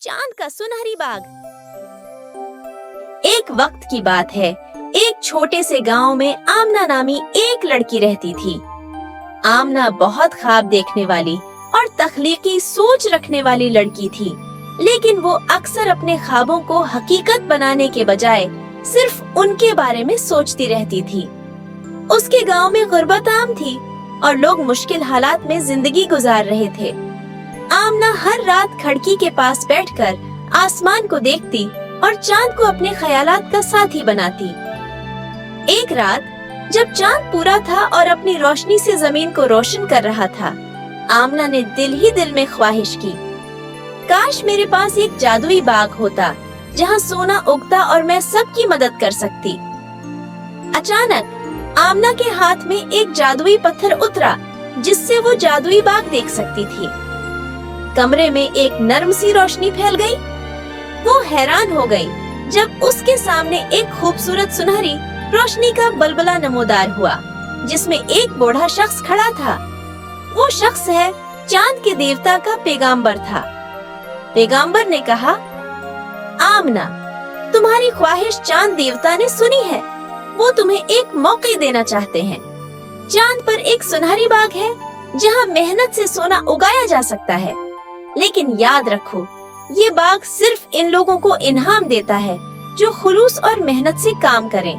चांद का सुनहरी बाग। एक वक्त की बात है, एक छोटे से गांव में आमना नामी एक लड़की रहती थी। आमना बहुत ख्वाब देखने वाली और तख्लीकी सोच रखने वाली लड़की थी, लेकिन वो अक्सर अपने ख्वाबों को हकीकत बनाने के बजाय सिर्फ उनके बारे में सोचती रहती थी। उसके गांव में गुर्बत आम थी और लोग मुश्किल हालात में जिंदगी गुजार रहे थे। आमना हर रात खिड़की के पास बैठकर आसमान को देखती और चांद को अपने ख्यालात का साथी बनाती। एक रात जब चांद पूरा था और अपनी रोशनी से जमीन को रोशन कर रहा था, आमना ने दिल ही दिल में ख्वाहिश की, काश मेरे पास एक जादुई बाग होता जहाँ सोना उगता और मैं सबकी मदद कर सकती। अचानक आमना के हाथ में एक जादुई पत्थर उतरा जिससे वो जादुई बाग देख सकती थी। कमरे में एक नर्म सी रोशनी फैल गई। वो हैरान हो गई जब उसके सामने एक खूबसूरत सुनहरी रोशनी का बलबला नमोदार हुआ, जिसमें एक बूढ़ा शख्स खड़ा था। वो शख्स है चांद के देवता का पैगंबर था। पैगंबर ने कहा, आमना, तुम्हारी ख्वाहिश चांद देवता ने सुनी है। वो तुम्हें एक मौका देना चाहते हैं। चांद पर एक सुनहरी बाग है जहाँ मेहनत से सोना उगाया जा सकता है, लेकिन याद रखो, ये बाग सिर्फ इन लोगों को इनाम देता है जो खुलूस और मेहनत से काम करें।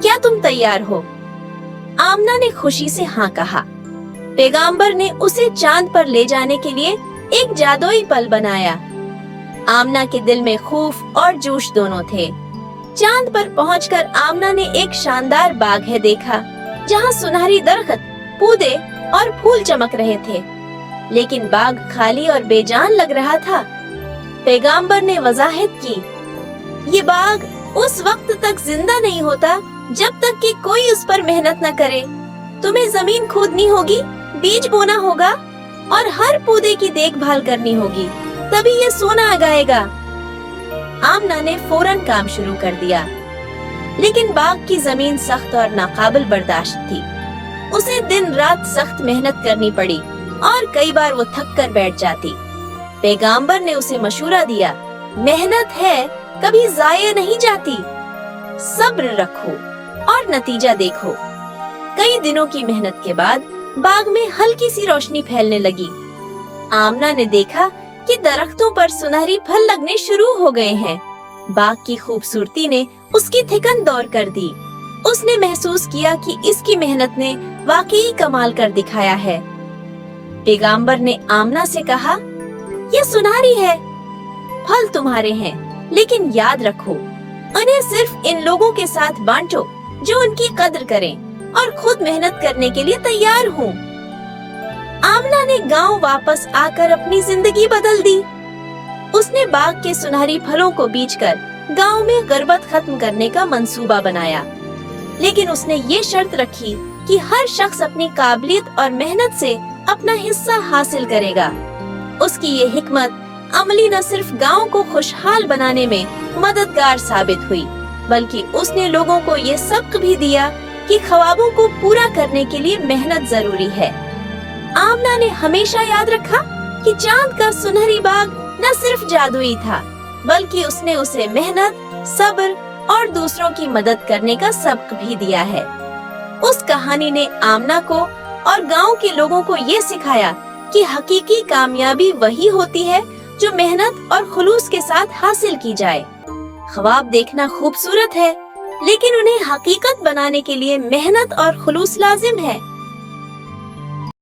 क्या तुम तैयार हो? आमना ने खुशी से हाँ कहा। पैगंबर ने उसे चांद पर ले जाने के लिए एक जादुई पल बनाया। आमना के दिल में खौफ और जोश दोनों थे। चांद पर पहुंचकर आमना ने एक शानदार बाग है देखा, जहां सुनहरी दरख्त, पौधे और फूल चमक रहे थे, लेकिन बाग खाली और बेजान लग रहा था। पैगंबर ने वजाहत की, ये बाग उस वक्त तक जिंदा नहीं होता जब तक कि कोई उस पर मेहनत न करे। तुम्हें जमीन खोदनी होगी, बीज बोना होगा और हर पौधे की देखभाल करनी होगी, तभी ये सोना उगाएगा। आमना ने फौरन काम शुरू कर दिया, लेकिन बाग की जमीन सख्त और नाकाबिल बर्दाश्त थी। उसे दिन रात सख्त मेहनत करनी पड़ी और कई बार वो थक कर बैठ जाती। पैगंबर ने उसे मशूरा दिया, मेहनत है कभी जाया नहीं जाती, सब्र रखो और नतीजा देखो। कई दिनों की मेहनत के बाद बाग में हल्की सी रोशनी फैलने लगी। आमना ने देखा कि दरख्तों पर सुनहरी फल लगने शुरू हो गए हैं। बाग की खूबसूरती ने उसकी थिकन दौर कर दी। उसने महसूस किया कि इसकी मेहनत ने वाकई कमाल कर दिखाया है। पैगंबर ने आमना से कहा, ये सुनहरी है, फल तुम्हारे हैं, लेकिन याद रखो, उन्हें सिर्फ इन लोगों के साथ बांटो जो उनकी कद्र करें और खुद मेहनत करने के लिए तैयार हों। आमना ने गांव वापस आकर अपनी जिंदगी बदल दी। उसने बाग के सुनहरी फलों को बीजकर गांव में गुर्बत खत्म करने का मंसूबा बनाया, लेकिन उसने ये शर्त रखी कि हर शख्स अपनी काबिलियत और मेहनत से अपना हिस्सा हासिल करेगा। उसकी ये हिकमत अमली न सिर्फ गांव को खुशहाल बनाने में मददगार साबित हुई, बल्कि उसने लोगों को ये सबक भी दिया कि ख्वाबों को पूरा करने के लिए मेहनत जरूरी है। आमना ने हमेशा याद रखा कि चांद का सुनहरी बाग न सिर्फ जादुई था, बल्कि उसने उसे मेहनत, सब्र और दूसरों की मदद करने का सबक भी दिया है। उस कहानी ने आमना को और गांव के लोगों को ये सिखाया कि हकीकी कामयाबी वही होती है जो मेहनत और खुलूस के साथ हासिल की जाए। ख्वाब देखना खूबसूरत है, लेकिन उन्हें हकीकत बनाने के लिए मेहनत और खुलूस लाजिम है।